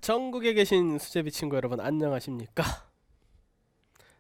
전국에 계신 수제비 친구 여러분 안녕하십니까?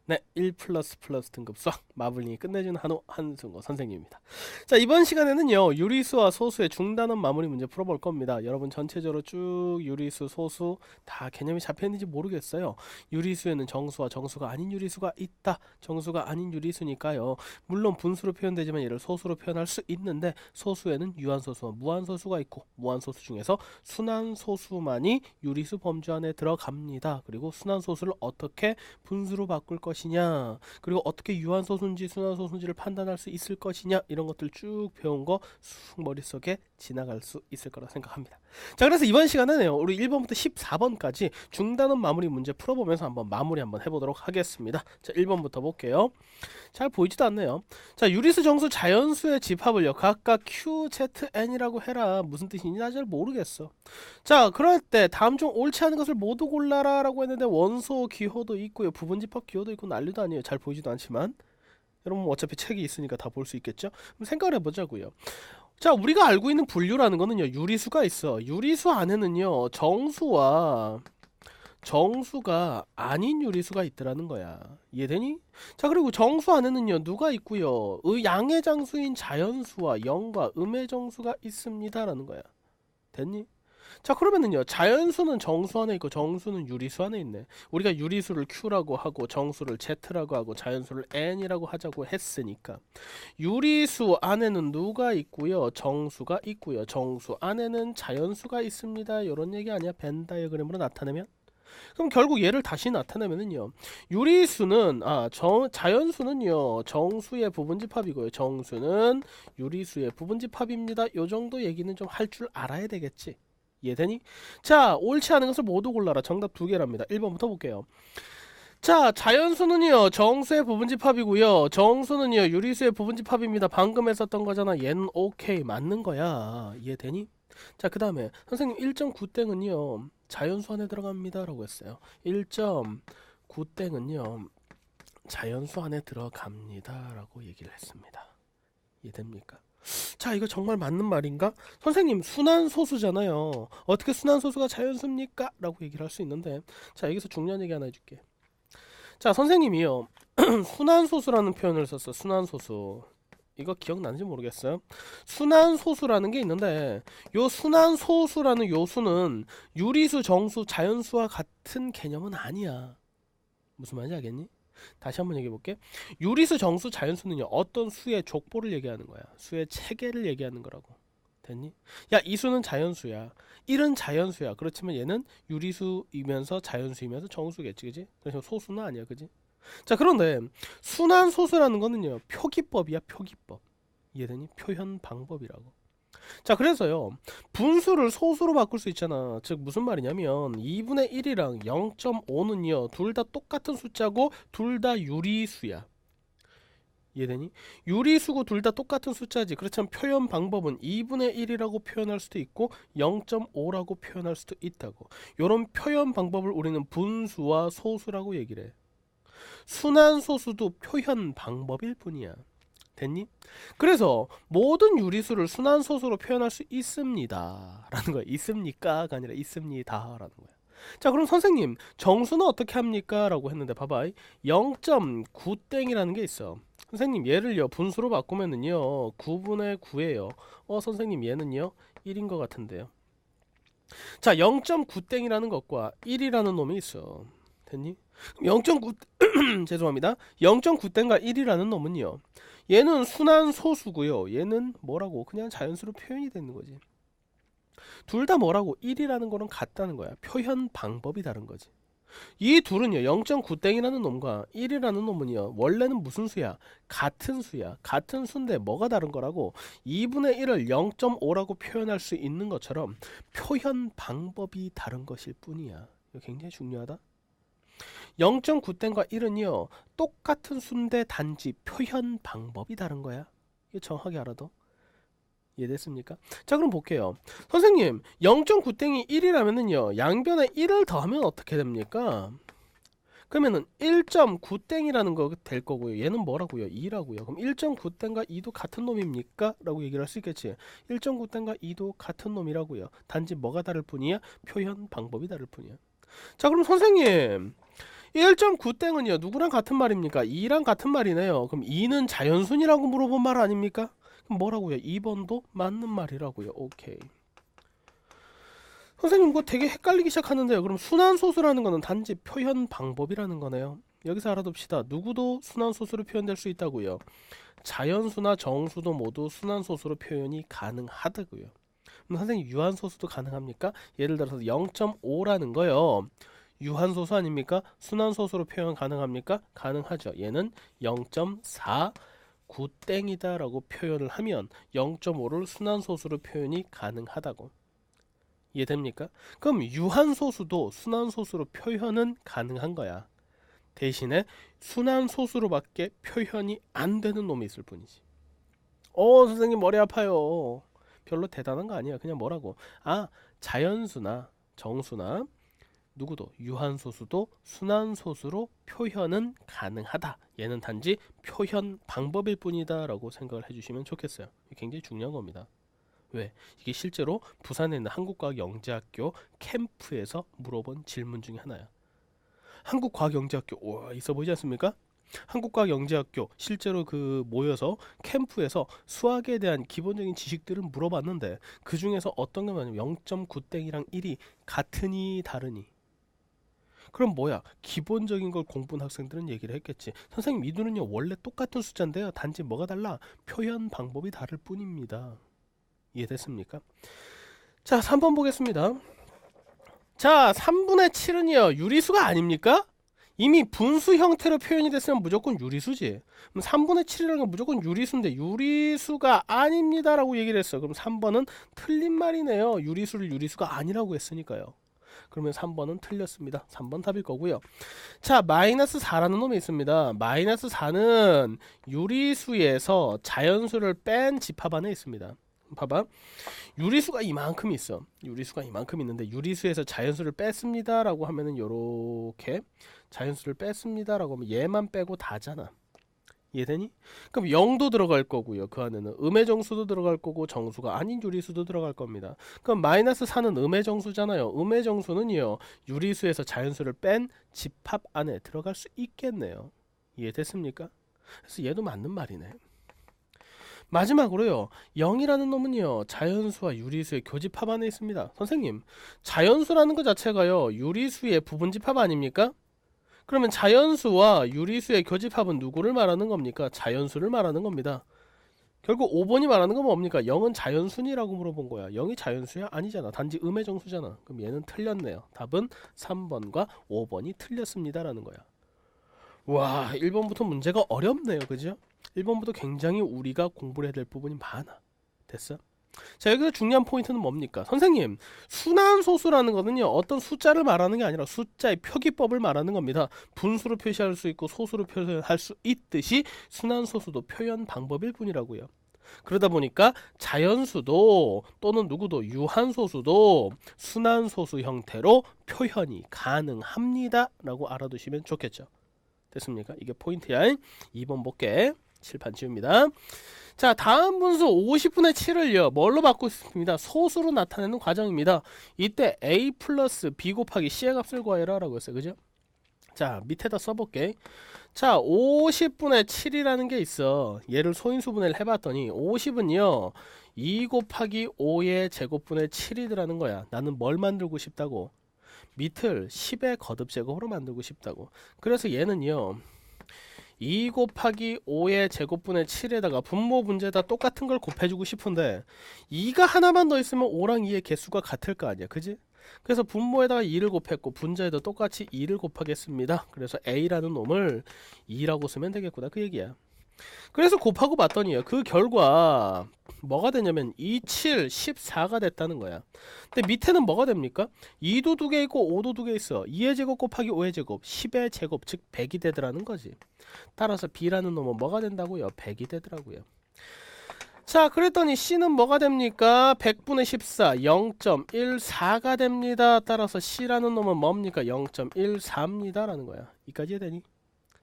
네, 1++ 등급 수학 마블링이 끝내준 한호 한승호 선생님입니다. 자, 이번 시간에는요 유리수와 소수의 중단원 마무리 문제 풀어볼 겁니다. 여러분 전체적으로 쭉 유리수, 소수 다 개념이 잡혀있는지 모르겠어요. 유리수에는 정수와 정수가 아닌 유리수가 있다. 정수가 아닌 유리수니까요, 물론 분수로 표현되지만 얘를 소수로 표현할 수 있는데, 소수에는 유한소수와 무한소수가 있고, 무한소수 중에서 순환소수만이 유리수 범주 안에 들어갑니다. 그리고 순환소수를 어떻게 분수로 바꿀 것이냐, 그리고 어떻게 유한소수인지 순환소수인지를 판단할 수 있을 것이냐, 이런 것들 쭉 배운 거 쑥 머릿속에 지나갈 수 있을 거라 생각합니다. 자, 그래서 이번 시간에는요 우리 1번부터 14번까지 중단원 마무리 문제 풀어보면서 한번 마무리 한번 해보도록 하겠습니다. 자, 1번부터 볼게요. 잘 보이지도 않네요. 자, 유리수, 정수, 자연수의 집합을요 각각 Q, Z, N이라고 해라. 무슨 뜻인지 나 잘 모르겠어. 자, 그럴 때 다음 중 옳지 않은 것을 모두 골라라 라고 했는데, 원소 기호도 있고요, 부분집합 기호도 있고, 난리도 아니에요. 잘 보이지도 않지만 여러분 어차피 책이 있으니까 다 볼 수 있겠죠? 그럼 생각을 해보자고요. 자, 우리가 알고 있는 분류라는 거는요 유리수가 있어. 유리수 안에는요 정수와 정수가 아닌 유리수가 있더라는 거야. 이해되니? 자, 그리고 정수 안에는요 누가 있고요, 양의 장수인 자연수와 영과 음의 정수가 있습니다 라는 거야. 됐니? 자, 그러면은요 자연수는 정수 안에 있고 정수는 유리수 안에 있네. 우리가 유리수를 Q라고 하고 정수를 Z라고 하고 자연수를 N이라고 하자고 했으니까, 유리수 안에는 누가 있고요, 정수가 있고요, 정수 안에는 자연수가 있습니다, 요런 얘기 아니야? 벤 다이어그램으로 나타내면? 그럼 결국 얘를 다시 나타내면은요, 유리수는 자연수는요 정수의 부분집합이고요, 정수는 유리수의 부분집합입니다. 요 정도 얘기는 좀 할 줄 알아야 되겠지. 이해되니? 자, 옳지 않은 것을 모두 골라라. 정답 두 개랍니다. 1번부터 볼게요. 자, 자연수는요 정수의 부분집합이고요, 정수는요 유리수의 부분집합입니다. 방금 했었던 거잖아. 얘는 오케이, 맞는 거야. 이해되니? 자, 그 다음에 선생님 1.9땡은요 자연수 안에 들어갑니다 라고 했어요. 1.9땡은요 자연수 안에 들어갑니다 라고 얘기를 했습니다. 이해됩니까? 자, 이거 정말 맞는 말인가? 선생님 순환소수잖아요. 어떻게 순환소수가 자연수입니까? 라고 얘기를 할 수 있는데, 자, 여기서 중요한 얘기 하나 해줄게. 자, 선생님이요 순환소수라는 표현을 썼어. 순환소수. 이거 기억나는지 모르겠어요. 순환소수라는 게 있는데, 요 순환소수라는 요수는 유리수, 정수, 자연수와 같은 개념은 아니야. 무슨 말인지 알겠니? 다시 한번 얘기해볼게. 유리수, 정수, 자연수는요 어떤 수의 족보를 얘기하는 거야. 수의 체계를 얘기하는 거라고. 됐니? 야, 이 수는 자연수야, 1은 자연수야. 그렇지만 얘는 유리수이면서 자연수이면서 정수겠지, 그지? 그래서 소수는 아니야, 그지? 자, 그런데 순환소수라는 거는요 표기법이야, 표기법. 이해되니? 표현 방법이라고. 자, 그래서요 분수를 소수로 바꿀 수 있잖아. 즉 무슨 말이냐면 2분의 1이랑 0.5는요 둘 다 똑같은 숫자고 둘 다 유리수야. 이해되니? 유리수고 둘 다 똑같은 숫자지. 그렇지만 표현 방법은 2분의 1이라고 표현할 수도 있고 0.5라고 표현할 수도 있다고. 요런 표현 방법을 우리는 분수와 소수라고 얘기를 해. 순환소수도 표현 방법일 뿐이야. 됐니? 그래서 모든 유리수를 순환소수로 표현할 수 있습니다 라는 거야. 있습니까가 아니라 있습니다 라는 거야. 자, 그럼 선생님 정수는 어떻게 합니까? 라고 했는데, 봐봐. 0.9땡이라는 게 있어. 선생님 얘를요 분수로 바꾸면은요 9분의 9예요. 선생님 얘는요 1인 것 같은데요. 자, 0.9땡이라는 것과 1이라는 놈이 있어. 됐니? 0.9 죄송합니다. 0.9땡과 1이라는 놈은요 얘는 순환소수고요, 얘는 뭐라고? 그냥 자연수로 표현이 되는 거지. 둘 다 뭐라고? 1이라는 거는 같다는 거야. 표현 방법이 다른 거지. 이 둘은요 0.9땡이라는 놈과 1이라는 놈은요 원래는 무슨 수야? 같은 수야. 같은 수인데 뭐가 다른 거라고? 2분의 1을 0.5라고 표현할 수 있는 것처럼 표현 방법이 다른 것일 뿐이야. 이거 굉장히 중요하다. 0.9땡과 1은요 똑같은 수인데 단지 표현 방법이 다른 거야. 이거 정확하게 알아도. 이해됐습니까? 자, 그럼 볼게요. 선생님 0.9땡이 1이라면은요 양변에 1을 더하면 어떻게 됩니까? 그러면은 1.9땡이라는 거 될 거고요. 얘는 뭐라고요? 2라고요. 그럼 1.9땡과 2도 같은 놈입니까? 라고 얘기를 할 수 있겠지. 1.9땡과 2도 같은 놈이라고요. 단지 뭐가 다를 뿐이야? 표현 방법이 다를 뿐이야. 자, 그럼 선생님 1.9땡은요 누구랑 같은 말입니까? 2랑 같은 말이네요. 그럼 2는 자연순이라고 물어본 말 아닙니까? 그럼 뭐라고요? 2번도 맞는 말이라고요. 오케이. 선생님 이거 되게 헷갈리기 시작하는데요. 그럼 순환소수라는 거는 단지 표현 방법이라는 거네요. 여기서 알아둡시다. 누구도 순환소수로 표현될 수 있다고요. 자연수나 정수도 모두 순환소수로 표현이 가능하다고요. 그럼 선생님 유한소수도 가능합니까? 예를 들어서 0.5라는 거요. 유한소수 아닙니까? 순환소수로 표현 가능합니까? 가능하죠. 얘는 0.4 9땡이다 라고 표현을 하면 0.5를 순환소수로 표현이 가능하다고. 이해됩니까? 그럼 유한소수도 순환소수로 표현은 가능한 거야. 대신에 순환소수로밖에 표현이 안 되는 놈이 있을 뿐이지. 선생님 머리 아파요. 별로 대단한 거 아니야. 그냥 뭐라고. 자연수나 정수나 누구도 유한소수도 순환소수로 표현은 가능하다. 얘는 단지 표현 방법일 뿐이다 라고 생각을 해주시면 좋겠어요. 굉장히 중요한 겁니다. 왜? 이게 실제로 부산에 있는 한국과학영재학교 캠프에서 물어본 질문 중에 하나야. 한국과학영재학교 있어 보이지 않습니까? 한국과학영재학교 실제로 모여서 캠프에서 수학에 대한 기본적인 지식들을 물어봤는데 그 중에서 어떤 게 뭐냐면 0.9땡이랑 1이 같으니 다르니. 그럼 뭐야? 기본적인 걸 공부한 학생들은 얘기를 했겠지. 선생님 이 둘은요 원래 똑같은 숫자인데요. 단지 뭐가 달라? 표현 방법이 다를 뿐입니다. 이해됐습니까? 자 3번 보겠습니다. 자 3분의 7은요 유리수가 아닙니까? 이미 분수 형태로 표현이 됐으면 무조건 유리수지. 그럼 3분의 7이라는 건 무조건 유리수인데 유리수가 아닙니다 라고 얘기를 했어. 그럼 3번은 틀린 말이네요. 유리수를 유리수가 아니라고 했으니까요. 그러면 3번은 틀렸습니다. 3번 답일 거고요. 자 마이너스 4라는 놈이 있습니다. 마이너스 4는 유리수에서 자연수를 뺀 집합 안에 있습니다. 봐봐. 유리수가 이만큼 있어. 유리수가 이만큼 있는데 유리수에서 자연수를 뺐습니다 라고 하면은 요렇게 자연수를 뺐습니다 라고 하면 얘만 빼고 다잖아. 이해되니? 그럼 0도 들어갈 거고요. 그 안에는 음의 정수도 들어갈 거고 정수가 아닌 유리수도 들어갈 겁니다. 그럼 마이너스 4는 음의 정수잖아요. 음의 정수는요 유리수에서 자연수를 뺀 집합 안에 들어갈 수 있겠네요. 이해됐습니까? 그래서 얘도 맞는 말이네. 마지막으로요 0이라는 놈은요 자연수와 유리수의 교집합 안에 있습니다. 선생님 자연수라는 것 자체가요 유리수의 부분집합 아닙니까? 그러면 자연수와 유리수의 교집합은 누구를 말하는 겁니까? 자연수를 말하는 겁니다. 결국 5번이 말하는 건 뭡니까? 0은 자연순이라고 물어본 거야. 0이 자연수야? 아니잖아. 단지 음의 정수잖아. 그럼 얘는 틀렸네요. 답은 3번과 5번이 틀렸습니다 라는 거야. 와 1번부터 문제가 어렵네요. 그죠? 1번부터 굉장히 우리가 공부를 해야 될 부분이 많아. 됐어? 자 여기서 중요한 포인트는 뭡니까? 선생님 순환소수라는 거는요 어떤 숫자를 말하는 게 아니라 숫자의 표기법을 말하는 겁니다. 분수로 표시할 수 있고 소수로 표현할 수 있듯이 순환소수도 표현 방법일 뿐이라고요. 그러다 보니까 자연수도 또는 누구도 유한소수도 순환소수 형태로 표현이 가능합니다 라고 알아두시면 좋겠죠. 됐습니까? 이게 포인트야. 2번 볼게. 칠판 지웁니다. 자 다음 분수 50분의 7을요 뭘로 바꾸고 있습니다. 소수로 나타내는 과정입니다. 이때 a 플러스 b 곱하기 c의 값을 구하여라 라고 했어요. 그죠? 자 밑에다 써볼게. 자 50분의 7이라는 게 있어. 얘를 소인수분해를 해봤더니 50은요 2 곱하기 5의 제곱분의 7이더라는 거야. 나는 뭘 만들고 싶다고? 밑을 10의 거듭제곱으로 만들고 싶다고. 그래서 얘는요 2 곱하기 5의 제곱분의 7에다가 분모 분자에다 똑같은 걸 곱해주고 싶은데 2가 하나만 더 있으면 5랑 2의 개수가 같을 거 아니야. 그지? 그래서 분모에다가 2를 곱했고 분자에도 똑같이 2를 곱하겠습니다. 그래서 a라는 놈을 2라고 쓰면 되겠구나 그 얘기야. 그래서 곱하고 봤더니요 그 결과 뭐가 되냐면 2, 7, 14가 됐다는 거야. 근데 밑에는 뭐가 됩니까? 2도 2개 있고 5도 2개 있어. 2의 제곱 곱하기 5의 제곱 10의 제곱 즉 100이 되더라는 거지. 따라서 b라는 놈은 뭐가 된다고요? 100이 되더라고요. 자, 그랬더니 C는 뭐가 됩니까? 100분의 14, 0.14가 됩니다. 따라서 C라는 놈은 뭡니까? 0.14입니다. 라는 거야. 이까지 해야 되니?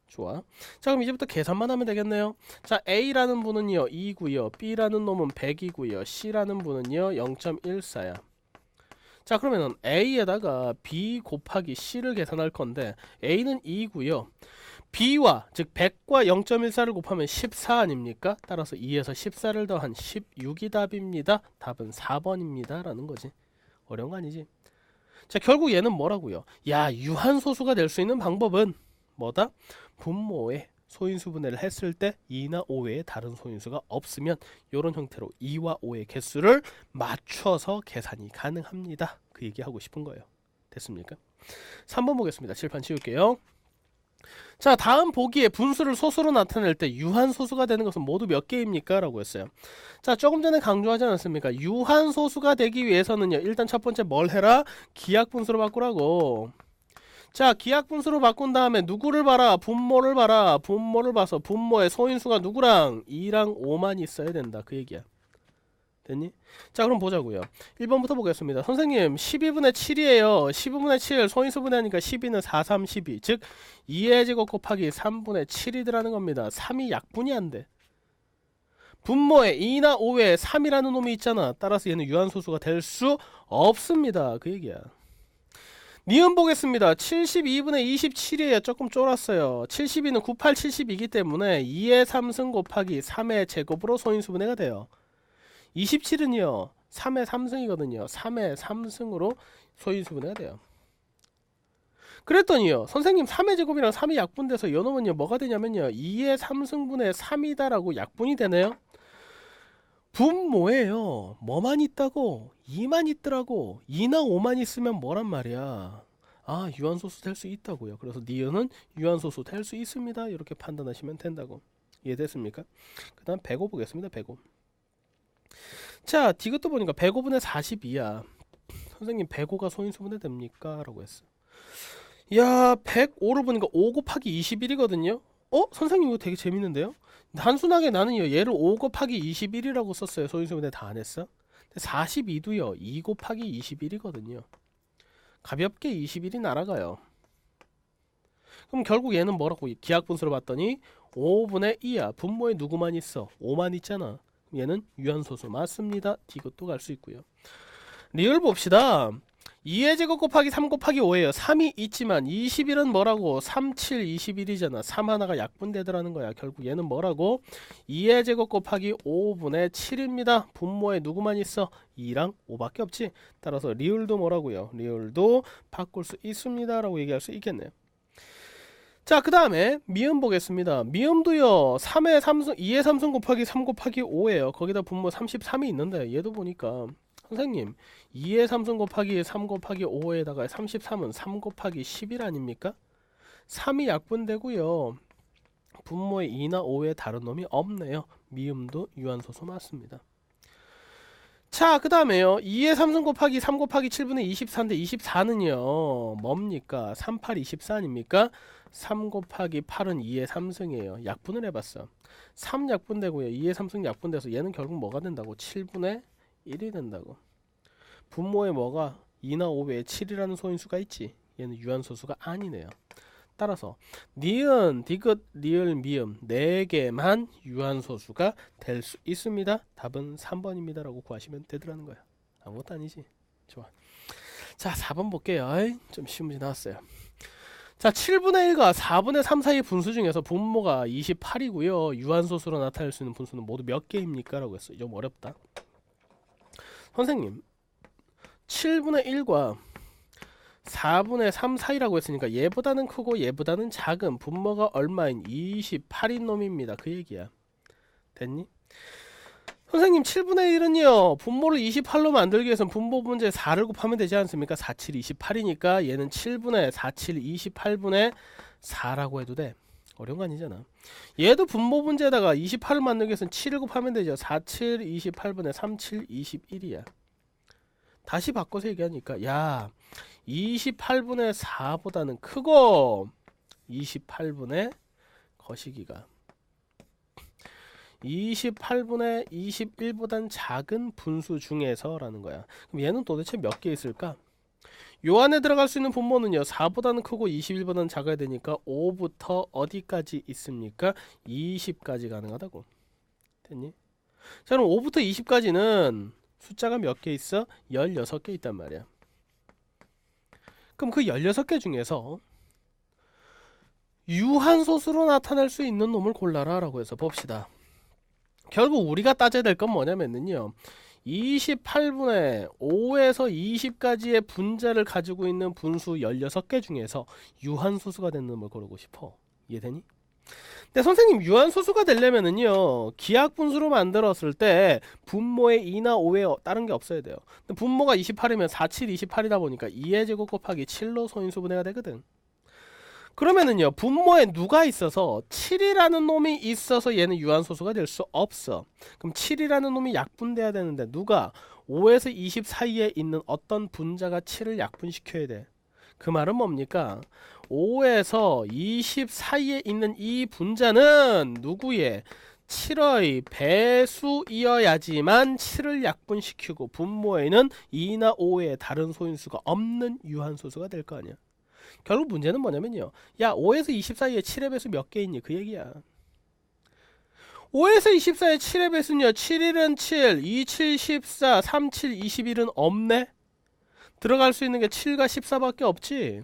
좋아. 자, 그럼 이제부터 계산만 하면 되겠네요. 자, A라는 분은요 2고요, B라는 놈은 100이고요, C라는 분은요 0.14야. 자, 그러면은 A에다가 B 곱하기 C를 계산할 건데 A는 2고요, B와 즉 100과 0.14를 곱하면 14 아닙니까? 따라서 2에서 14를 더한 16이 답입니다. 답은 4번입니다. 라는 거지. 어려운 거 아니지? 자, 결국 얘는 뭐라고요? 야, 유한소수가 될 수 있는 방법은 뭐다? 분모에 소인수분해를 했을 때 2나 5 외에 다른 소인수가 없으면 이런 형태로 2와 5의 개수를 맞춰서 계산이 가능합니다. 그 얘기하고 싶은 거예요. 됐습니까? 3번 보겠습니다. 칠판 치울게요. 자, 다음 보기에 분수를 소수로 나타낼 때 유한소수가 되는 것은 모두 몇 개입니까? 라고 했어요. 자, 조금 전에 강조하지 않았습니까? 유한소수가 되기 위해서는요, 일단 첫 번째 뭘 해라? 기하분수로 바꾸라고. 자, 기하분수로 바꾼 다음에 누구를 봐라? 분모를 봐라. 분모를 봐서 분모의 소인수가 누구랑? 2랑 5만 있어야 된다. 그 얘기야. 됐니? 자, 그럼 보자고요. 1번부터 보겠습니다. 선생님, 12분의 7이에요. 12분의 7 소인수 분해하니까 12는 4, 3, 12. 즉 2의 제곱 곱하기 3분의 7이더라는 겁니다. 3이 약분이 안 돼. 분모에 2나 5에 3이라는 놈이 있잖아. 따라서 얘는 유한소수가 될 수 없습니다. 그 얘기야. 니은 보겠습니다. 72분의 27이에요. 조금 쫄았어요. 72는 98, 72이기 때문에 2의 3승 곱하기 3의 제곱으로 소인수분해가 돼요. 27은요 3의 3승이거든요. 3의 3승으로 소인수분해가 돼요. 그랬더니요, 선생님 3의 제곱이랑 3이 약분돼서 요놈은요 뭐가 되냐면요 2의 3승분의 3이다 라고 약분이 되네요. 분모에요 뭐만 있다고? 2만 있더라고. 2나 5만 있으면 뭐란 말이야? 아, 유한소수 될 수 있다고요. 그래서 니은은 유한소수 될 수 있습니다. 이렇게 판단하시면 된다고. 이해됐습니까? 그 다음 105 보겠습니다. 105. 자, 디귿도 보니까 105분의 42야. 선생님 105가 소인수분해 됩니까? 라고 했어. 야, 105를 보니까 5 곱하기 21이거든요. 선생님 이거 되게 재밌는데요? 단순하게 나는요 얘를 5 곱하기 21이라고 썼어요. 소인수분해 다 안 했어? 42도요 2 곱하기 21이거든요. 가볍게 21이 날아가요. 그럼 결국 얘는 뭐라고? 기하분수로 봤더니 5분의 2야. 분모에 누구만 있어? 5만 있잖아. 얘는 유한소수 맞습니다. 디귿도 갈 수 있고요. 리을 봅시다. 2의 제곱 곱하기 3 곱하기 5예요. 3이 있지만 21은 뭐라고? 3, 7, 21이잖아. 3 하나가 약분되더라는 거야. 결국 얘는 뭐라고? 2의 제곱 곱하기 5분의 7입니다. 분모에 누구만 있어? 2랑 5밖에 없지. 따라서 리을도 뭐라고요? 리을도 바꿀 수 있습니다. 라고 얘기할 수 있겠네요. 자, 그 다음에 미음 보겠습니다. 미음도요 3의 3승, 2의 3승 곱하기 3 곱하기 5예요. 거기다 분모 33이 있는데 얘도 보니까 선생님 2의 3승 곱하기 3 곱하기 5에다가 33은 3 곱하기 11 아닙니까? 3이 약분되고요 분모에 2나 5에 다른 놈이 없네요. 미음도 유한소수 맞습니다. 자, 그 다음에요 2의 3승 곱하기 3 곱하기 7분의 24인데 24는요 뭡니까? 38, 24 아닙니까? 3 곱하기 8은 2의 3승이에요. 약분을 해봤어. 3 약분되고요 2의 3승 약분돼서 얘는 결국 뭐가 된다고? 7분의 1이 된다고. 분모에 뭐가 2나 5 외에 7이라는 소인수가 있지. 얘는 유한소수가 아니네요. 따라서 니은, 디귿, 리을, 미음 4개만 유한소수가 될 수 있습니다. 답은 3번입니다 라고 구하시면 되더라는 거야. 아무것도 아니지. 좋아. 자, 4번 볼게요. 좀 쉬운 문제 나왔어요. 자, 7분의 1과 4분의 3 사이의 분수 중에서 분모가 28이고요 유한소수로 나타낼 수 있는 분수는 모두 몇 개입니까? 라고 했어요. 좀 어렵다. 선생님 7분의 1과 4분의 3 사이라고 했으니까 얘보다는 크고 얘보다는 작은 분모가 얼마인 28인 놈입니다. 그 얘기야. 됐니? 선생님 7분의 1은요 분모를 28로 만들기 위해서는 분모 문제 4를 곱하면 되지 않습니까? 4, 7, 28이니까 얘는 7분의 4, 7, 28분의 4라고 해도 돼. 어려운 거 아니잖아. 얘도 분모 문제에다가 28을 만들기 위해서는 7을 곱하면 되죠. 4, 7, 28분의 3, 7, 21이야. 다시 바꿔서 얘기하니까 야 28분의 4보다는 크고 28분의 거시기가 28분의 21보단 작은 분수 중에서 라는 거야. 그럼 얘는 도대체 몇 개 있을까? 요 안에 들어갈 수 있는 분모는요 4보다는 크고 21보다는 작아야 되니까 5부터 어디까지 있습니까? 20까지 가능하다고. 됐니? 자, 그럼 5부터 20까지는 숫자가 몇 개 있어? 16개 있단 말이야. 그럼 그 16개 중에서 유한소수로 나타낼 수 있는 놈을 골라라 라고 해서 봅시다. 결국 우리가 따져야 될 건 뭐냐면요 28분의 5에서 20까지의 분자를 가지고 있는 분수 16개 중에서 유한소수가 되는 놈을 고르고 싶어. 이해되니? 근데 선생님 유한소수가 되려면은요 기하분수로 만들었을 때 분모에 2나 5에 다른 게 없어야 돼요. 근데 분모가 28이면 4, 7, 28이다 보니까 2의 제곱 곱하기 7로 소인수분해가 되거든. 그러면은요 분모에 누가 있어서 7이라는 놈이 있어서 얘는 유한소수가 될 수 없어. 그럼 7이라는 놈이 약분돼야 되는데 누가 5에서 20 사이에 있는 어떤 분자가 7을 약분시켜야 돼. 그 말은 뭡니까? 5에서 20 사이에 있는 이 분자는 누구의? 7의 배수이어야지만 7을 약분시키고 분모에는 2나 5의 다른 소인수가 없는 유한소수가 될 거 아니야. 결국 문제는 뭐냐면요 야 5에서 20 사이에 7의 배수 몇 개 있니? 그 얘기야. 5에서 20 사이에 7의 배수는요 7일은 7, 2, 7, 14, 3, 7, 21은 없네? 들어갈 수 있는 게 7과 14밖에 없지.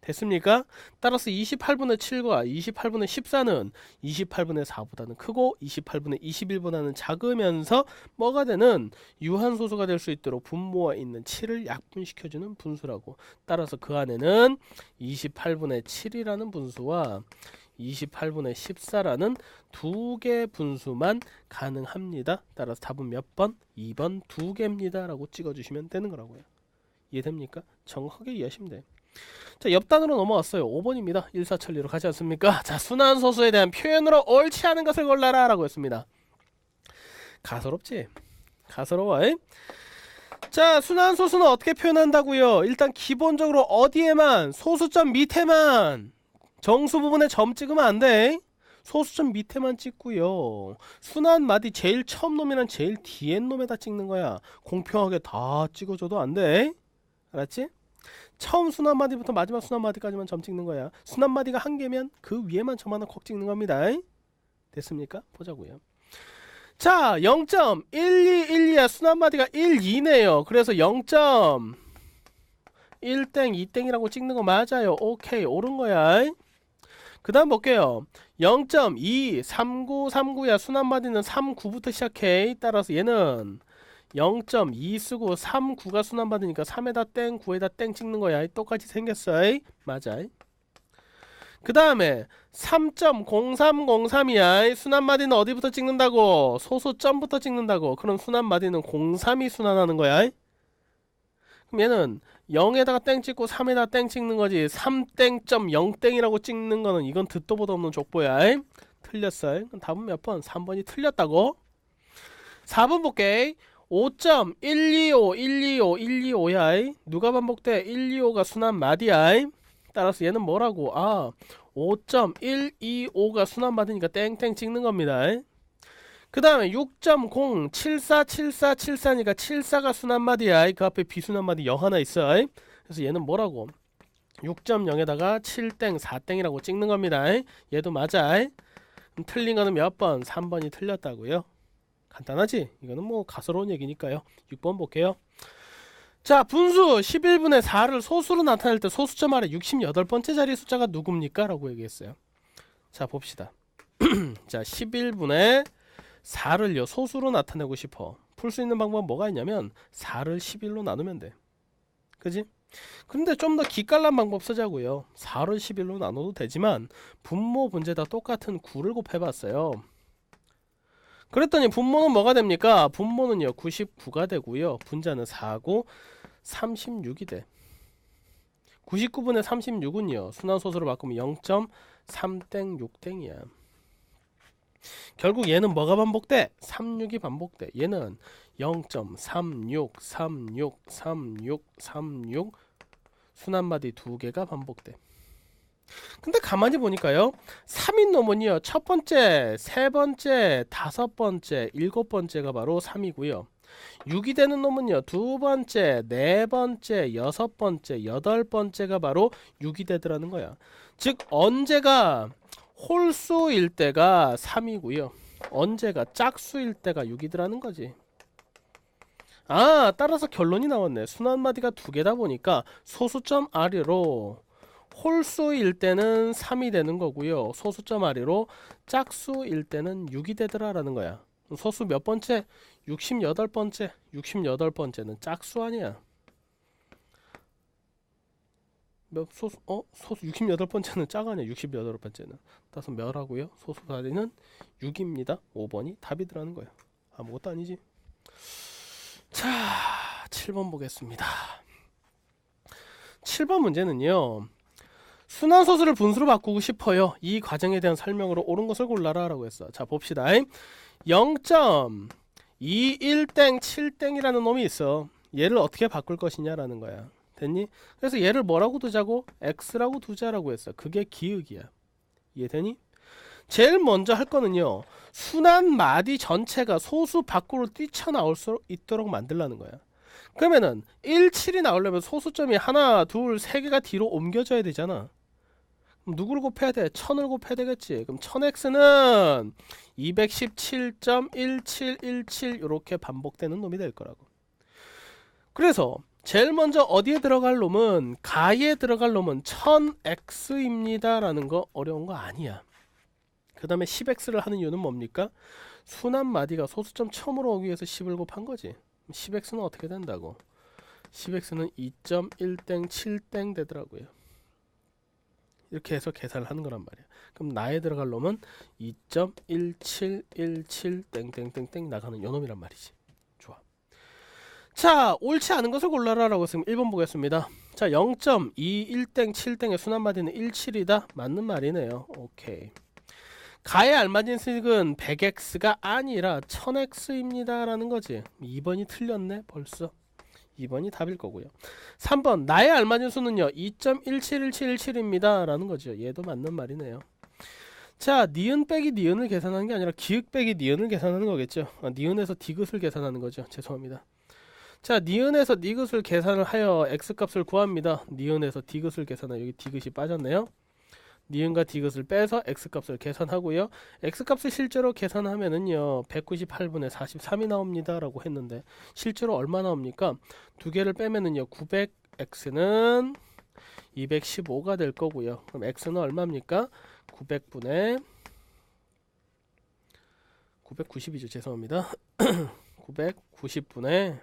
됐습니까? 따라서 28분의 7과 28분의 14는 28분의 4보다는 크고 28분의 21보다는 작으면서 뭐가 되는 유한소수가 될 수 있도록 분모에 있는 7을 약분시켜주는 분수라고. 따라서 그 안에는 28분의 7이라는 분수와 28분의 14라는 두 개 분수만 가능합니다. 따라서 답은 몇 번? 2번 두 개입니다 라고 찍어주시면 되는 거라고요. 이해됩니까? 정확하게 이해하시면 돼요. 자, 옆단으로 넘어왔어요. 5번입니다. 일사천리로 가지 않습니까? 자, 순환소수에 대한 표현으로 옳지 않은 것을 골라라 라고 했습니다. 가소롭지? 가소로워. 자, 순환소수는 어떻게 표현한다고요? 일단 기본적으로 어디에만? 소수점 밑에만. 정수 부분에 점 찍으면 안 돼. 소수점 밑에만 찍고요. 순환마디 제일 처음 놈이랑 제일 뒤에 놈에다 찍는 거야. 공평하게 다 찍어줘도 안 돼. 알았지? 처음 순환마디부터 마지막 순환마디까지만 점 찍는 거야. 순환마디가 한 개면 그 위에만 점 하나 콕 찍는 겁니다. 됐습니까? 보자고요. 자, 0.1212야. 순환마디가 1, 2네요. 그래서 0.1땡, 2땡이라고 찍는 거 맞아요. 오케이, 옳은 거야. 그 다음 볼게요. 0.2, 39, 39야. 순환마디는 39부터 시작해. 따라서 얘는 0.2 쓰고 3, 9가 순환받으니까 3에다 땡, 9에다 땡 찍는 거야. 똑같이 생겼어. 맞아. 그 다음에 3.0303이야. 순환마디는 어디부터 찍는다고? 소수점부터 찍는다고. 그럼 순환마디는 03이 순환하는 거야. 그럼 얘는 0에다가 땡 찍고 3에다 땡 찍는 거지. 3땡.0땡이라고 찍는 거는 이건 듣도 보도 없는 족보야. 틀렸어. 그럼 답은 몇 번? 3번이 틀렸다고. 4번 볼게. 5.125, 125, 125야. 누가 반복돼? 125가 순환마디야. 따라서 얘는 뭐라고? 아, 5.125가 순환마디니까 땡땡 찍는 겁니다. 그 다음에 6.0, 74, 74, 74니까 74가 순환마디야. 그 앞에 비순환마디 0 하나 있어. 그래서 얘는 뭐라고? 6.0에다가 7땡, 4땡이라고 찍는 겁니다. 얘도 맞아. 틀린 거는 몇 번? 3번이 틀렸다고요. 간단하지? 이거는 뭐 가소로운 얘기니까요. 6번 볼게요. 자, 분수 11분의 4를 소수로 나타낼 때 소수점 아래 68번째 자리 숫자가 누굽니까? 라고 얘기했어요. 자, 봅시다. 자, 11분의 4를요 소수로 나타내고 싶어. 풀 수 있는 방법은 뭐가 있냐면 4를 11로 나누면 돼. 그지? 근데 좀 더 기깔난 방법 쓰자고요. 4를 11로 나눠도 되지만 분모 분제 다 똑같은 9를 곱해봤어요. 그랬더니 분모는 뭐가 됩니까? 분모는요 99가 되고요. 분자는 4고 36이 돼. 99분의 36은요 순환소수로 바꾸면 0.3땡 6땡이야. 결국 얘는 뭐가 반복돼? 36이 반복돼. 얘는 0.36, 36, 36, 36 순환마디 두 개가 반복돼. 근데 가만히 보니까요. 3인 놈은요. 첫 번째, 세 번째, 다섯 번째, 일곱 번째가 바로 3이고요. 6이 되는 놈은요. 두 번째, 네 번째, 여섯 번째, 여덟 번째가 바로 6이 되더라는 거야. 즉 언제가 홀수일 때가 3이고요. 언제가 짝수일 때가 6이더라는 거지. 따라서 결론이 나왔네. 순환마디가 두 개다 보니까 소수점 아래로 홀수일 때는 3이 되는 거고요. 소수점 아래로 짝수일 때는 6이 되더라라는 거야. 소수 몇 번째? 68번째. 68번째는 짝수 아니야. 소수 68번째는 짝 아니야. 68번째는. 따라서 몇하고요? 소수 자리는 6입니다. 5번이 답이더라는 거야. 아무것도 아니지. 자, 7번 보겠습니다. 7번 문제는요. 순환소수를 분수로 바꾸고 싶어요. 이 과정에 대한 설명으로 옳은 것을 골라라 라고 했어. 자, 봅시다. 0.21땡7땡이라는 놈이 있어. 얘를 어떻게 바꿀 것이냐라는 거야. 됐니? 그래서 얘를 뭐라고 두자고? x라고 두자라고 했어. 그게 기억이야. 이해되니? 제일 먼저 할 거는요. 순환마디 전체가 소수 밖으로 뛰쳐나올 수 있도록 만들라는 거야. 그러면은 17이 나오려면 소수점이 하나, 둘, 세 개가 뒤로 옮겨져야 되잖아. 그럼 누구를 곱해야 돼? 1000을 곱해야 되겠지. 그럼 1000x는 217.1717 이렇게 반복되는 놈이 될 거라고. 그래서 제일 먼저 어디에 들어갈 놈은 가에 들어갈 놈은 1000x입니다 라는 거 어려운 거 아니야. 그 다음에 10x를 하는 이유는 뭡니까? 순환마디가 소수점 처음으로 오기 위해서 10을 곱한 거지. 10x는 어떻게 된다고? 10x는 2.1땡 7땡 되더라고요. 이렇게 해서 계산을 하는 거란 말이야. 그럼 나에 들어갈 놈은 2.1717 땡땡땡땡 나가는 요 놈이란 말이지. 좋아. 자, 옳지 않은 것을 골라라 라고 했으면 1번 보겠습니다. 자, 0.21땡 7땡의 순환마디는 17이다. 맞는 말이네요. 오케이. 가에 알맞은 식은 100x가 아니라 1000x입니다 라는 거지. 2번이 틀렸네 벌써. 2번이 답일 거고요. 3번 나에 알맞은 수는요 2.171717입니다 라는 거죠. 얘도 맞는 말이네요. 자, 니은 빼기 니은을 계산하는 게 아니라 기읍 빼기 니은을 계산하는 거겠죠. 니은에서 디귿을 계산하는 거죠. 죄송합니다. 자, 니은에서 니귿을 계산을 하여 x값을 구합니다. 니은에서 디귿을 계산하여 여기 디귿이 빠졌네요. 니은과 디귿을 빼서 x값을 계산하고요. x값을 실제로 계산하면은요 198분의 43이 나옵니다 라고 했는데 실제로 얼마 나옵니까? 두 개를 빼면은요 900x는 215가 될 거고요. 그럼 x는 얼마입니까? 900분의 990이죠. 죄송합니다. 990분의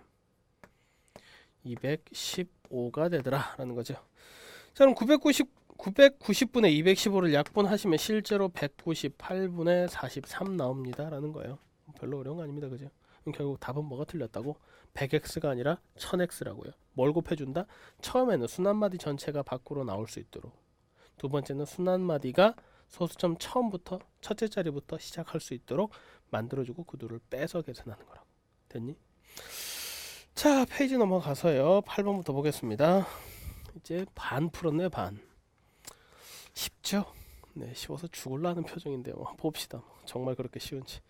215가 되더라 라는 거죠. 자, 그럼 990분의 215를 약분하시면 실제로 198분의 43 나옵니다 라는 거예요. 별로 어려운 거 아닙니다. 그죠? 그럼 결국 답은 뭐가 틀렸다고? 100x가 아니라 1000x라고요. 뭘 곱해준다? 처음에는 순환마디 전체가 밖으로 나올 수 있도록, 두 번째는 순환마디가 소수점 처음부터 첫째 자리부터 시작할 수 있도록 만들어주고 그 둘을 빼서 계산하는 거라고. 됐니? 자, 페이지 넘어가서요 8번부터 보겠습니다. 이제 반 풀었네요. 반. 쉽죠? 네, 쉬워서 죽을라는 표정인데요. 봅시다. 정말 그렇게 쉬운지.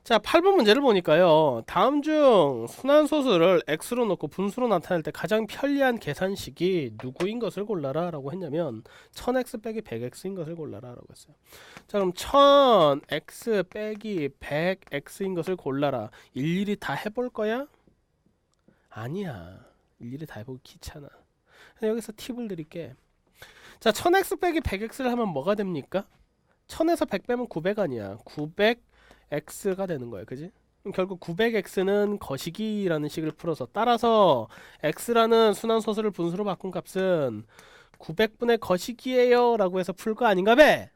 자, 8번 문제를 보니까요. 다음 중 순환소수를 x로 넣고 분수로 나타낼 때 가장 편리한 계산식이 누구인 것을 골라라 라고 했냐면 1000x 빼기 100x인 것을 골라라 라고 했어요. 자, 그럼 1000x 빼기 100x인 것을 골라라. 일일이 다 해볼 거야? 아니야. 일일이 다 해보기 귀찮아. 여기서 팁을 드릴게. 자, 1000x 빼기 100x를 하면 뭐가 됩니까? 1000에서 100 빼면 900 아니야. 900x가 되는 거야. 그지? 그럼 결국 900x는 거시기라는 식을 풀어서, 따라서 x라는 순환소수를 분수로 바꾼 값은 900분의 거시기예요 라고 해서 풀 거 아닌가 봐.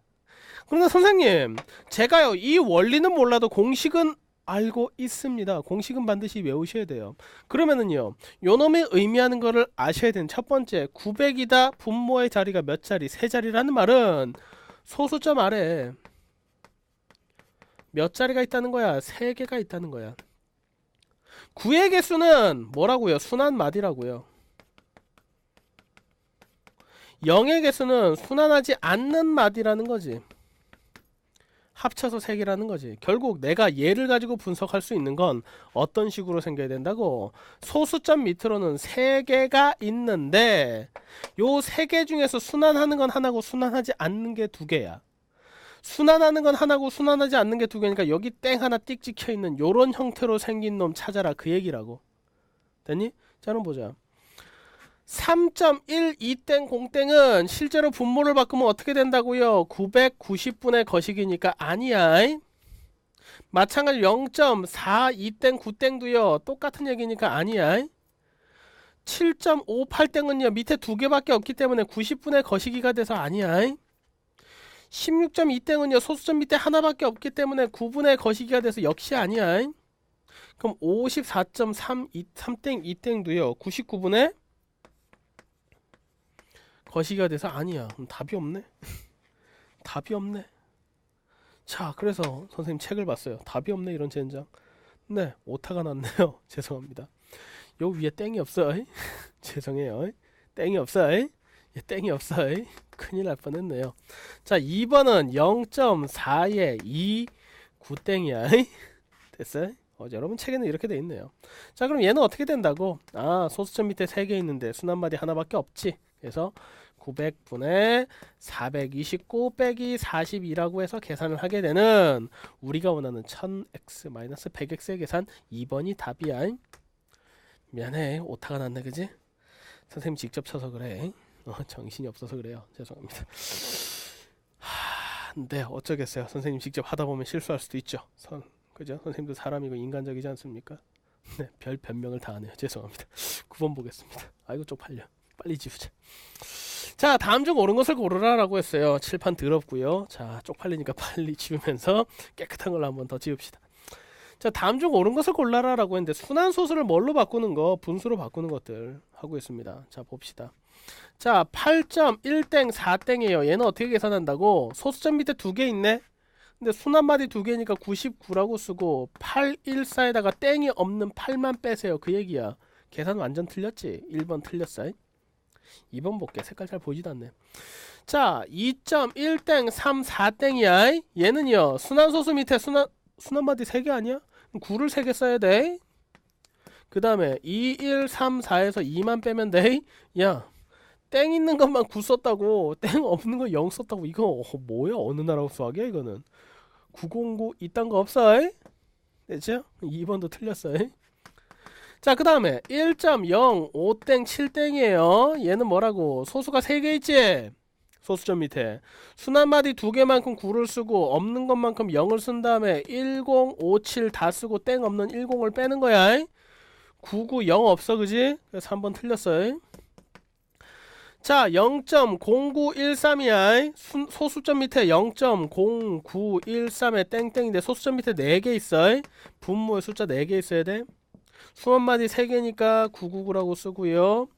그런데 선생님, 제가요 이 원리는 몰라도 공식은 알고 있습니다. 공식은 반드시 외우셔야 돼요. 그러면은요 요놈이 의미하는 거를 아셔야 되는 첫 번째, 900이다 분모의 자리가 몇 자리? 세 자리라는 말은 소수점 아래 몇 자리가 있다는 거야? 세 개가 있다는 거야. 9의 개수는 뭐라고요? 순환마디라고요. 0의 개수는 순환하지 않는 마디라는 거지. 합쳐서 3개라는 거지. 결국 내가 얘를 가지고 분석할 수 있는 건 어떤 식으로 생겨야 된다고? 소수점 밑으로는 3개가 있는데 요 3개 중에서 순환하는 건 하나고 순환하지 않는 게 2개야. 순환하는 건 하나고 순환하지 않는 게 2개니까 여기 땡 하나 띡 찍혀있는 요런 형태로 생긴 놈 찾아라 그 얘기라고. 됐니? 자 그럼 보자. 3.12땡 공땡은 실제로 분모를 바꾸면 어떻게 된다고요? 990분의 거식이니까 아니야. 마찬가지로 0.42땡 9땡도요 똑같은 얘기니까 아니야. 7.58땡은요 밑에 2개밖에 없기 때문에 90분의 거시기가 돼서 아니야. 16.2땡은요 소수점 밑에 하나밖에 없기 때문에 9분의 거시기가 돼서 역시 아니야. 그럼 54.3땡 2땡도요 99분의 거시기가 돼서 아니야. 그럼 답이 없네. 답이 없네. 자 그래서 선생님 책을 봤어요. 답이 없네 이런 젠장. 네 오타가 났네요. 죄송합니다. 요 위에 땡이 없어. 죄송해요. 땡이 없어. 땡이 없어. 큰일 날 뻔했네요. 자 2번은 0.4에 2 9땡이야. 됐어요? 여러분 책에는 이렇게 돼 있네요. 자 그럼 얘는 어떻게 된다고? 아 소수점 밑에 3개 있는데 순환마디 하나밖에 없지. 그래서 900분의 429 빼기 42라고 해서 계산을 하게 되는 우리가 원하는 1000x-100x의 계산 2번이 답이야. 미안해 오타가 났네 그지? 선생님 직접 쳐서 그래. 정신이 없어서 그래요. 죄송합니다. 네 어쩌겠어요. 선생님 직접 하다보면 실수할 수도 있죠. 그죠? 선생님도 사람이고 인간적이지 않습니까? 네 별 변명을 다 하네요. 죄송합니다. 9번 보겠습니다. 아이고 쪽팔려. 빨리 지우자. 자 다음 중 옳은 것을 고르라 라고 했어요. 칠판 더럽고요. 자 쪽팔리니까 빨리 지우면서 깨끗한 걸로 한번 더 지웁시다. 자 다음 중 옳은 것을 골라라 라고 했는데 순환소수를 뭘로 바꾸는 거? 분수로 바꾸는 것들 하고 있습니다. 자 봅시다. 자 8.1땡 4땡이에요. 얘는 어떻게 계산한다고? 소수점 밑에 2개 있네. 근데 순환마디 2개니까 99라고 쓰고 814에다가 땡이 없는 8만 빼세요. 그 얘기야. 계산 완전 틀렸지? 1번 틀렸어. 2번 볼게. 색깔 잘 보이지도 않네. 자 2.1땡 3 4땡이야. 얘는요 순환소수 밑에 순환마디 3개 아니야? 9를 3개 써야 돼. 그 다음에 2, 1, 3, 4에서 2만 빼면 돼. 야 땡 있는 것만 9 썼다고 땡 없는 거 0 썼다고 이거 뭐야? 어느 나라 수학이야 이거는. 909 이딴 거 없어. 됐죠? 2번도 틀렸어. 자 그 다음에 1.0 5땡 7땡이에요. 얘는 뭐라고? 소수가 3개 있지? 소수점 밑에 순환마디 2개만큼 9를 쓰고 없는 것만큼 0을 쓴 다음에 10, 57 다 쓰고 땡 없는 10을 빼는 거야. 99 0 없어 그지? 그래서 3번 틀렸어. 자 0.0913이야. 소수점 밑에 0.0913에 땡땡인데 소수점 밑에 4개 있어. 분모에 숫자 4개 있어야 돼. 순환마디 3개니까 999라고 쓰고요.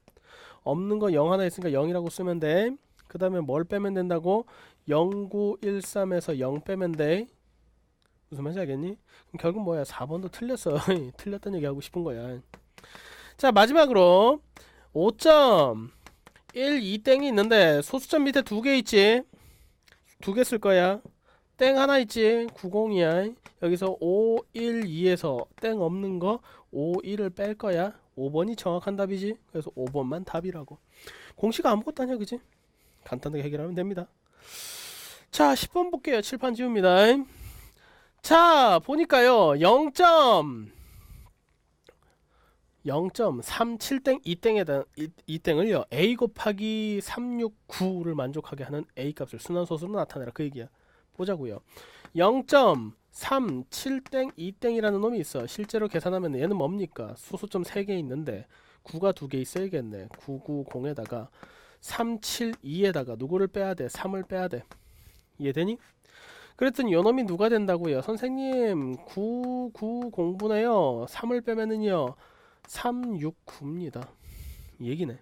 없는 거 0 하나 있으니까 0이라고 쓰면 돼. 그 다음에 뭘 빼면 된다고? 0913에서 0 빼면 돼. 무슨 말인지 알겠니? 그럼 결국 뭐야? 4번도 틀렸어. 틀렸다는 얘기 하고 싶은 거야. 자 마지막으로 5.12땡이 있는데 소수점 밑에 2개 있지? 2개 쓸 거야. 땡 하나 있지? 90이야. 여기서 512에서 땡 없는 거 51을 뺄 거야. 5번이 정확한 답이지? 그래서 5번만 답이라고. 공식 아무것도 아니야 그지? 간단하게 해결하면 됩니다. 자 10번 볼게요. 칠판 지웁니다. 자 보니까요 0.37땡 2땡을요 a 곱하기 369를 만족하게 하는 a 값을 순환소수로 나타내라 그 얘기야. 보자고요. 0.37땡 2땡이라는 놈이 있어. 실제로 계산하면 얘는 뭡니까? 소수점 3개 있는데 9가 2개 있어야겠네. 990에다가 372에다가 누구를 빼야 돼? 3을 빼야 돼. 이해되니? 그랬더니 요놈이 누가 된다고요? 선생님 990분에요 3을 빼면은요 369입니다. 이 얘기네.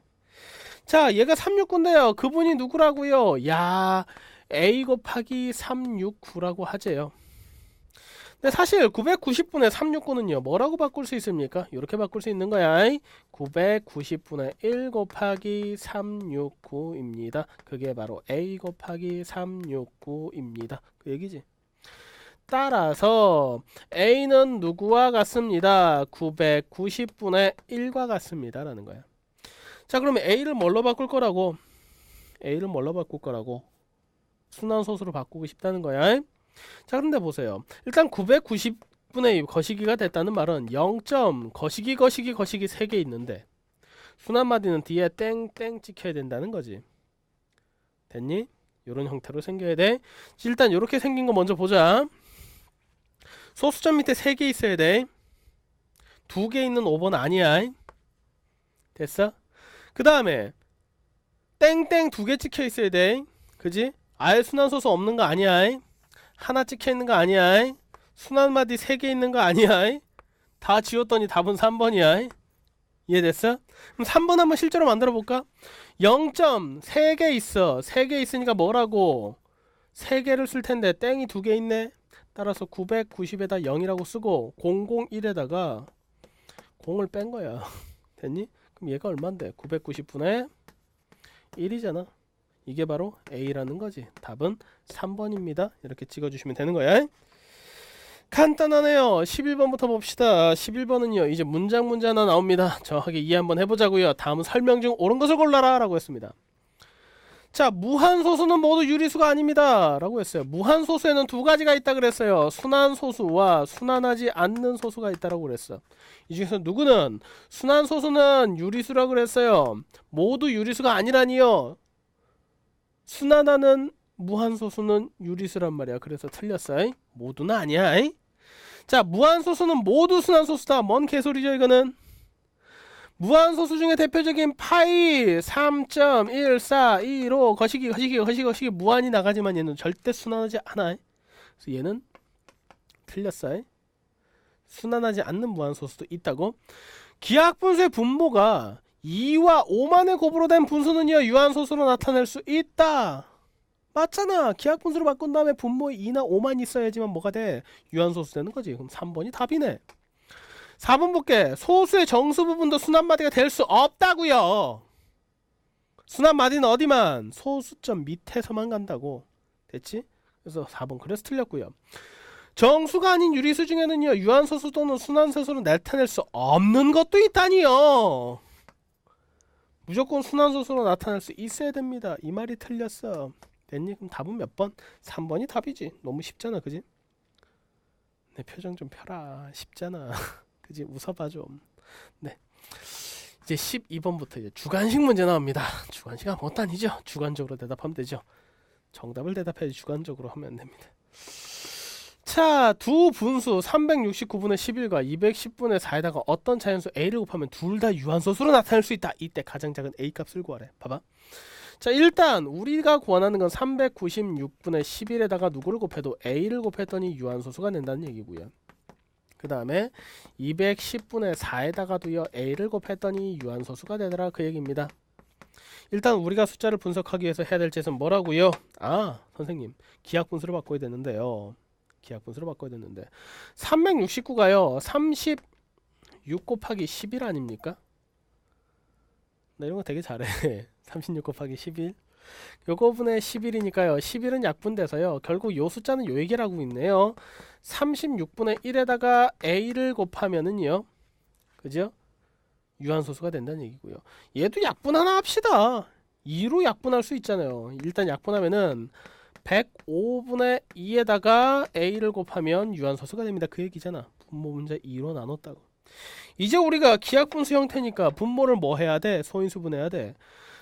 자 얘가 369인데요 그분이 누구라고요? 야 a 곱하기 369라고 하재요. 근데 사실 990분의 369는요 뭐라고 바꿀 수 있습니까? 이렇게 바꿀 수 있는 거야. 990분의 1 곱하기 369입니다. 그게 바로 A 곱하기 369입니다. 그 얘기지. 따라서 A는 누구와 같습니다. 990분의 1과 같습니다 라는 거야. 자, 그러면 A를 뭘로 바꿀 거라고? A를 뭘로 바꿀 거라고? 순환소수로 바꾸고 싶다는 거야. 자, 그런데 보세요. 일단 990분의 2 거시기가 됐다는 말은 0점 거시기 3개 있는데 순환마디는 뒤에 땡땡 찍혀야 된다는 거지. 됐니? 이런 형태로 생겨야 돼. 일단 이렇게 생긴 거 먼저 보자. 소수점 밑에 3개 있어야 돼. 2개 있는 5번 아니야. 됐어? 그 다음에 땡땡 2개 찍혀 있어야 돼. 그지? 아예 순환소수 없는 거 아니야. 하나 찍혀 있는 거 아니야. 순환마디 3개 있는 거 아니야. 다 지웠더니 답은 3번이야. 이해됐어? 그럼 3번 한번 실제로 만들어 볼까? 0점 3개 있어. 3개 있으니까 뭐라고? 3개를 쓸 텐데 땡이 2개 있네. 따라서 990에다 0이라고 쓰고 001에다가 0을 뺀 거야. 됐니? 그럼 얘가 얼만데? 990분의 1이잖아. 이게 바로 A라는 거지. 답은 3번입니다. 이렇게 찍어주시면 되는 거야. 간단하네요. 11번부터 봅시다. 11번은요 이제 문장 하나 나옵니다. 정확하게 이해 한번 해보자고요. 다음 설명 중 옳은 것을 골라라 라고 했습니다. 자, 무한소수는 모두 유리수가 아닙니다 라고 했어요. 무한소수에는 두 가지가 있다 그랬어요. 순환소수와 순환하지 않는 소수가 있다라고 그랬어. 이 중에서 누구는 순환소수는 유리수라고 그랬어요. 모두 유리수가 아니라니요. 순환하는 무한소수는 유리수란 말이야. 그래서 틀렸어. 모두는 아니야. 자, 무한소수는 모두 순환소수다. 뭔 개소리죠 이거는? 무한소수 중에 대표적인 파이 3.1425 거시기 무한이 나가지만 얘는 절대 순환하지 않아. 그래서 얘는 틀렸어. 순환하지 않는 무한소수도 있다고. 기하분수의 분모가 2와 5만의 곱으로 된 분수는요 유한소수로 나타낼 수 있다. 맞잖아. 기하분수로 바꾼 다음에 분모에 2나 5만 있어야지만 뭐가 돼? 유한소수 되는 거지. 그럼 3번이 답이네. 4번 볼게. 소수의 정수 부분도 순환마디가 될 수 없다고요. 순환마디는 어디만? 소수점 밑에서만 간다고. 됐지? 그래서 4번 그래서 틀렸고요. 정수가 아닌 유리수 중에는요 유한소수 또는 순환소수로 나타낼 수 없는 것도 있다니요. 무조건 순환소수로 나타날 수 있어야 됩니다. 이 말이 틀렸어. 됐니? 그럼 답은 몇 번? 3번이 답이지. 너무 쉽잖아. 그지? 내 표정 좀 펴라. 쉽잖아. 그지? 웃어봐 좀. 네. 이제 12번부터 이제 주관식 문제 나옵니다. 주관식 아무것도 아니죠. 주관적으로 대답하면 되죠. 정답을 대답해야지 주관적으로 하면 안 됩니다. 자, 두 분수 369분의 11과 210분의 4에다가 어떤 자연수 A를 곱하면 둘 다 유한소수로 나타낼 수 있다. 이때 가장 작은 A 값을 구하래. 봐봐. 자, 일단 우리가 구하는 건 396분의 11에다가 누구를 곱해도 A를 곱했더니 유한소수가 된다는 얘기고요. 그 다음에 210분의 4에다가도요 A를 곱했더니 유한소수가 되더라 그 얘기입니다. 일단 우리가 숫자를 분석하기 위해서 해야 될 짓은 뭐라고요? 아, 선생님 기하분수로 바꿔야 되는데요. 기하분수로 바꿔야 되는데 369가요 36 곱하기 11 아닙니까? 나 이런 거 되게 잘해. 36 곱하기 11 요거분의 11이니까요 11은 약분돼서요 결국 요 숫자는 요 얘기를 하고 있네요. 36분의 1에다가 A를 곱하면은요 그죠? 유한소수가 된다는 얘기고요. 얘도 약분 하나 합시다. 2로 약분할 수 있잖아요. 일단 약분하면은 105분의 2에다가 A를 곱하면 유한소수가 됩니다. 그 얘기잖아. 분모 문제 2로 나눴다고. 이제 우리가 기하분수 형태니까 분모를 뭐 해야 돼? 소인수분해야 돼.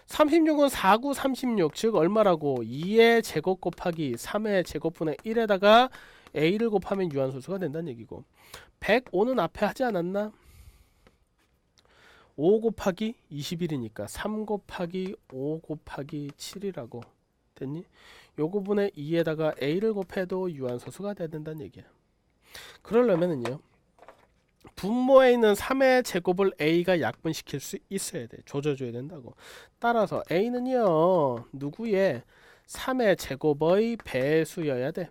36은 4구 36 즉 얼마라고? 2의 제곱 곱하기 3의 제곱분의 1에다가 A를 곱하면 유한소수가 된다는 얘기고 105는 앞에 하지 않았나? 5 곱하기 21이니까 3 곱하기 5 곱하기 7이라고 됐니? 요거분의 2에다가 A를 곱해도 유한소수가 돼야 된다는 얘기야. 그러려면은요 분모에 있는 3의 제곱을 A가 약분시킬 수 있어야 돼. 조져줘야 된다고. 따라서 A는요 누구의 3의 제곱의 배수여야 돼.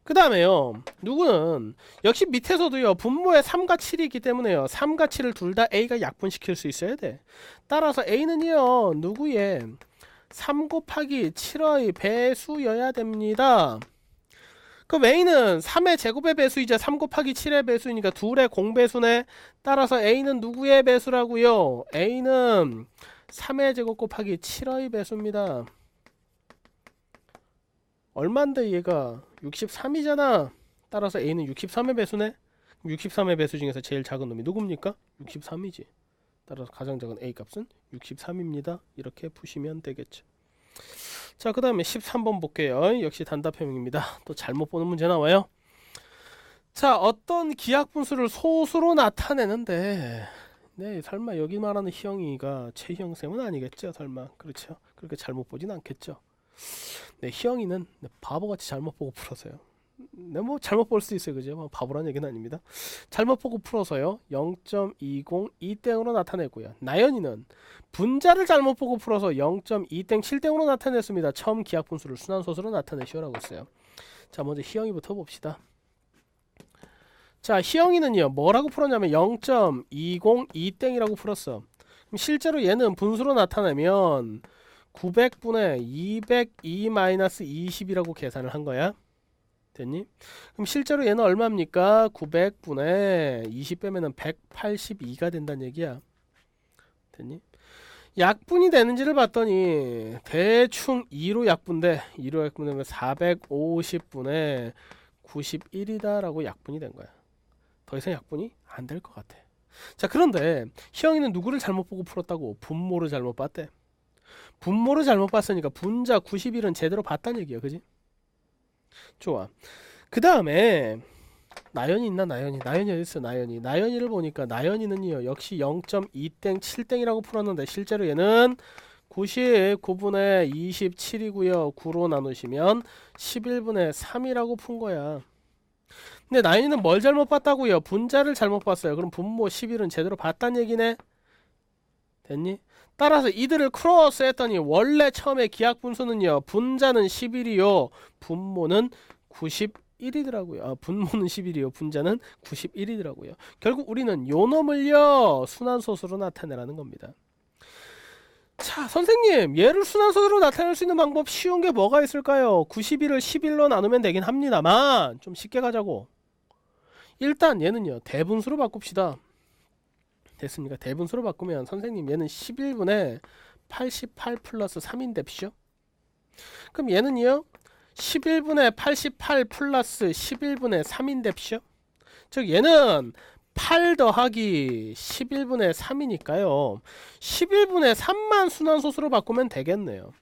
그 다음에요, 누구는 역시 밑에서도요 분모에 3과 7이 있기 때문에요 3과 7을 둘 다 A가 약분시킬 수 있어야 돼. 따라서 A는요 누구의 3 곱하기 7의 배수여야 됩니다. 그럼 A는 3의 제곱의 배수이자 3 곱하기 7의 배수이니까 둘의 공배수네. 따라서 A는 누구의 배수라고요? A는 3의 제곱 곱하기 7의 배수입니다. 얼만데 얘가 63이잖아. 따라서 A는 63의 배수네. 63의 배수 중에서 제일 작은 놈이 누굽니까? 63이지. 따라서 가장 작은 A 값은 63입니다. 이렇게 푸시면 되겠죠. 자, 그 다음에 13번 볼게요. 역시 단답형입니다. 또 잘못 보는 문제 나와요. 자, 어떤 기하분수를 소수로 나타내는데, 네, 설마 여기 말하는 희영이가 최희영쌤은 아니겠죠? 설마. 그렇죠? 그렇게 잘못 보진 않겠죠? 네, 희영이는 바보같이 잘못 보고 풀어서요. 네, 뭐 잘못 볼 수 있어요. 그죠? 뭐 바보란 얘기는 아닙니다. 잘못 보고 풀어서요 0.202땡으로 나타냈고요. 나연이는 분자를 잘못 보고 풀어서 0.2땡 7땡으로 나타냈습니다. 처음 기하분수를 순환소수로 나타내시오라고 했어요. 자, 먼저 희영이부터 봅시다. 자, 희영이는요 뭐라고 풀었냐면 0.202땡이라고 풀었어. 그럼 실제로 얘는 분수로 나타내면 900분의 202-20이라고 계산을 한 거야. 됐니? 그럼 실제로 얘는 얼마입니까? 900분의 20 빼면은 182가 된다는 얘기야. 됐니? 약분이 되는지를 봤더니 대충 2로 약분돼. 2로 약분되면 450분의 91이다 라고 약분이 된 거야. 더 이상 약분이 안 될 것 같아. 자, 그런데 희영이는 누구를 잘못 보고 풀었다고? 분모를 잘못 봤대. 분모를 잘못 봤으니까 분자 91은 제대로 봤다는 얘기야. 그지? 좋아. 그 다음에 나연이 있나? 나연이 어디 있어? 나연이를 보니까 나연이는요 역시 0.2땡 7땡이라고 풀었는데 실제로 얘는 99분의 27이고요 9로 나누시면 11분의 3이라고 푼 거야. 근데 나연이는 뭘 잘못 봤다고요? 분자를 잘못 봤어요. 그럼 분모 11은 제대로 봤단 얘기네. 됐니? 따라서 이들을 크로스 했더니 원래 처음에 기하분수는요 분자는 11이요 분모는 91이더라고요. 분모는 11이요 분자는 91이더라고요. 결국 우리는 요 놈을요 순환소수로 나타내라는 겁니다. 자, 선생님 얘를 순환소수로 나타낼 수 있는 방법 쉬운 게 뭐가 있을까요? 91을 11로 나누면 되긴 합니다만 좀 쉽게 가자고. 일단 얘는요 대분수로 바꿉시다. 됐습니까? 대분수로 바꾸면 선생님 얘는 11분의 88 플러스 3인데쇼. 그럼 얘는요 11분의 88 플러스 11분의 3인데쇼. 즉 얘는 8 더하기 11분의 3이니까요 11분의 3만 순환소수로 바꾸면 되겠네요.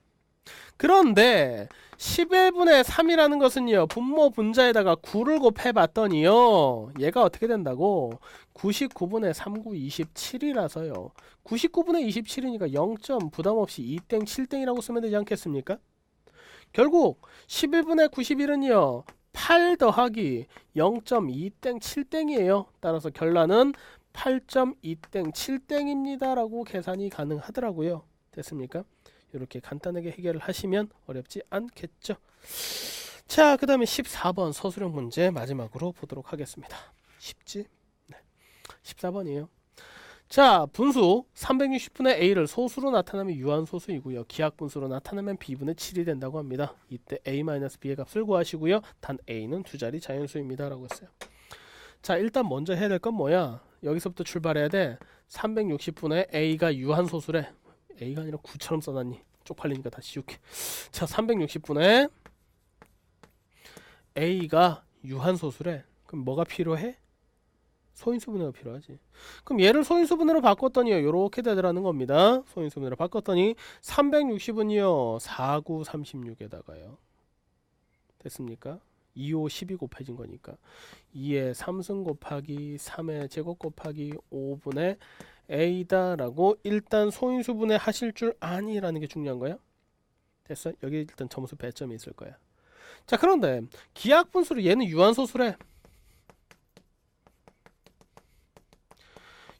그런데 11분의 3이라는 것은요 분모 분자에다가 9를 곱해봤더니요 얘가 어떻게 된다고 99분의 39 27이라서요 99분의 27이니까 0점 부담없이 2땡 7땡이라고 쓰면 되지 않겠습니까? 결국 11분의 91은요 8 더하기 0.2땡 7땡이에요. 따라서 결론은 8.2땡 7땡입니다 라고 계산이 가능하더라고요. 됐습니까? 이렇게 간단하게 해결을 하시면 어렵지 않겠죠. 자, 그 다음에 14번 서술형 문제 마지막으로 보도록 하겠습니다. 쉽지? 네. 14번이에요. 자, 분수 360분의 A를 소수로 나타내면 유한소수이고요. 기하분수로 나타내면 B분의 7이 된다고 합니다. 이때 A-B의 값을 구하시고요. 단 A는 두 자리 자연수입니다 라고 했어요. 자, 일단 먼저 해야 될 건 뭐야? 여기서부터 출발해야 돼. 360분의 A가 유한소수래. A가 아니라 9처럼 써놨니? 쪽팔리니까 다시 지울게. 자, 360분의 A가 유한소수래. 그럼 뭐가 필요해? 소인수분해가 필요하지. 그럼 얘를 소인수분해로 바꿨더니요 요렇게 되더라는 겁니다. 소인수분해로 바꿨더니 360은요 49, 36에다가요 됐습니까? 2, 5, 12 곱해진 거니까 2의 3승 곱하기 3의 제곱 곱하기 5분의 A다 라고 일단 소인수분해 하실 줄 아니라는 게 중요한 거야. 됐어? 여기 일단 점수 배점이 있을 거야. 자, 그런데 기하분수로 얘는 유한소수래.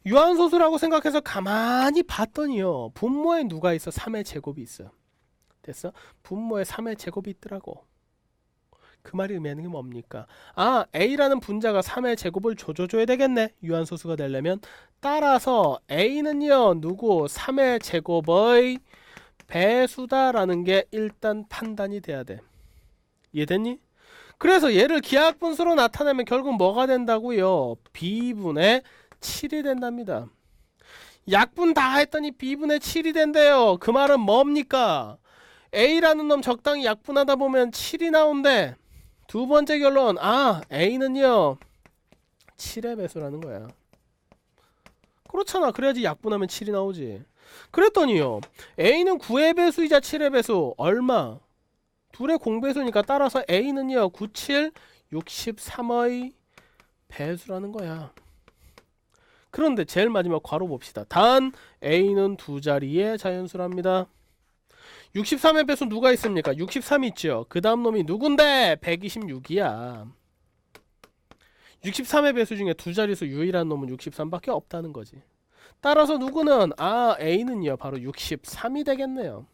유한소수라고 생각해서 가만히 봤더니요 분모에 누가 있어? 3의 제곱이 있어. 됐어? 분모에 3의 제곱이 있더라고. 그 말이 의미하는 게 뭡니까? 아, A라는 분자가 3의 제곱을 조져줘야 되겠네. 유한소수가 되려면. 따라서 A는요, 누구? 3의 제곱의 배수다라는 게 일단 판단이 돼야 돼. 이해됐니? 그래서 얘를 기하학분수로 나타내면 결국 뭐가 된다고요? B분의 7이 된답니다. 약분 다 했더니 B분의 7이 된대요. 그 말은 뭡니까? A라는 놈 적당히 약분하다 보면 7이 나온대. 두 번째 결론, 아, A는요 7의 배수라는 거야. 그렇잖아. 그래야지 약분하면 7이 나오지. 그랬더니요, A는 9의 배수이자 7의 배수 얼마? 둘의 공배수니까 따라서 A는요 9, 7, 63의 배수라는 거야. 그런데 제일 마지막 괄호 봅시다. 단 A는 두 자리의 자연수랍니다. 63의 배수 누가 있습니까? 63 있죠. 그 다음 놈이 누군데? 126이야. 63의 배수 중에 두 자릿수 유일한 놈은 63밖에 없다는 거지. 따라서 누구는? 아, A는요 바로 63이 되겠네요.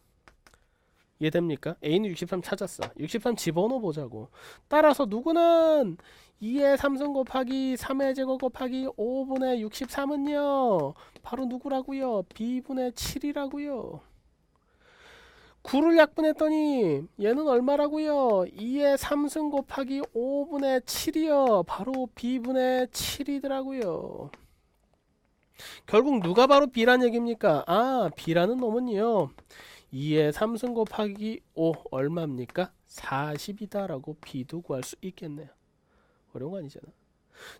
이해됩니까? A는 63 찾았어. 63 집어넣어 보자고. 따라서 누구는 2의 3승 곱하기 3의 제곱 곱하기 5분의 63은요 바로 누구라고요? B분의 7이라고요. 9를 약분했더니 얘는 얼마라고요? 2의 3승 곱하기 5분의 7이요. 바로 B분의 7이더라고요. 결국 누가 바로 B란 얘기입니까? 아, B라는 놈은요 2의 3승 곱하기 5 얼마입니까? 40이다 라고 B도 구할 수 있겠네요. 어려운 거 아니잖아.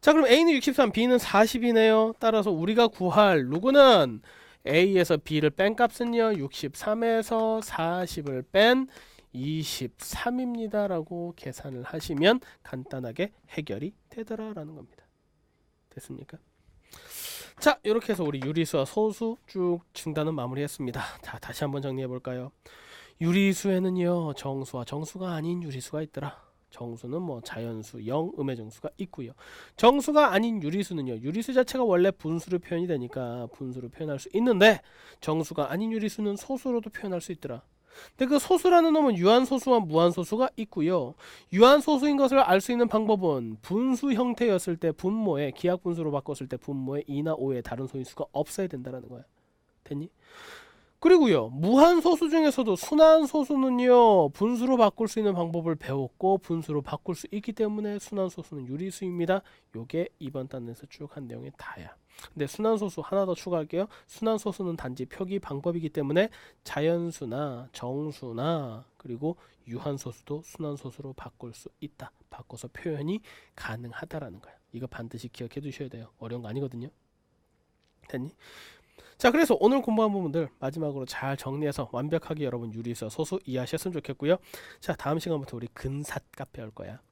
자, 그럼 A는 63, B는 40이네요. 따라서 우리가 구할 누구는 A에서 B를 뺀 값은요 63에서 40을 뺀 23입니다 라고 계산을 하시면 간단하게 해결이 되더라 라는 겁니다. 됐습니까? 자, 이렇게 해서 우리 유리수와 소수 쭉 중단은 마무리했습니다. 자, 다시 한번 정리해 볼까요? 유리수에는요 정수와 정수가 아닌 유리수가 있더라. 정수는 뭐 자연수, 0, 음의 정수가 있고요. 정수가 아닌 유리수는요, 유리수 자체가 원래 분수로 표현이 되니까 분수로 표현할 수 있는데 정수가 아닌 유리수는 소수로도 표현할 수 있더라. 근데 그 소수라는 놈은 유한소수와 무한소수가 있고요. 유한소수인 것을 알 수 있는 방법은 분수 형태였을 때 분모에, 기하분수로 바꿨을 때 분모에 2나 5의 다른 소인수가 없어야 된다는 거야. 됐니? 그리고요, 무한소수 중에서도 순환소수는요 분수로 바꿀 수 있는 방법을 배웠고 분수로 바꿀 수 있기 때문에 순환소수는 유리수입니다. 요게 이번 단에서 쭉 한 내용이 다야. 근데 순환소수 하나 더 추가할게요. 순환소수는 단지 표기 방법이기 때문에 자연수나 정수나 그리고 유한소수도 순환소수로 바꿀 수 있다. 바꿔서 표현이 가능하다라는 거야. 이거 반드시 기억해 두셔야 돼요. 어려운 거 아니거든요. 됐니? 자, 그래서 오늘 공부한 부분들 마지막으로 잘 정리해서 완벽하게 여러분 유리수 소수 이해하셨으면 좋겠고요. 자, 다음 시간부터 우리 근사값 배울 거야.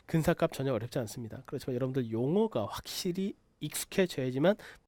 근사값 전혀 어렵지 않습니다. 그렇지만 여러분들 용어가 확실히 익숙해져야지만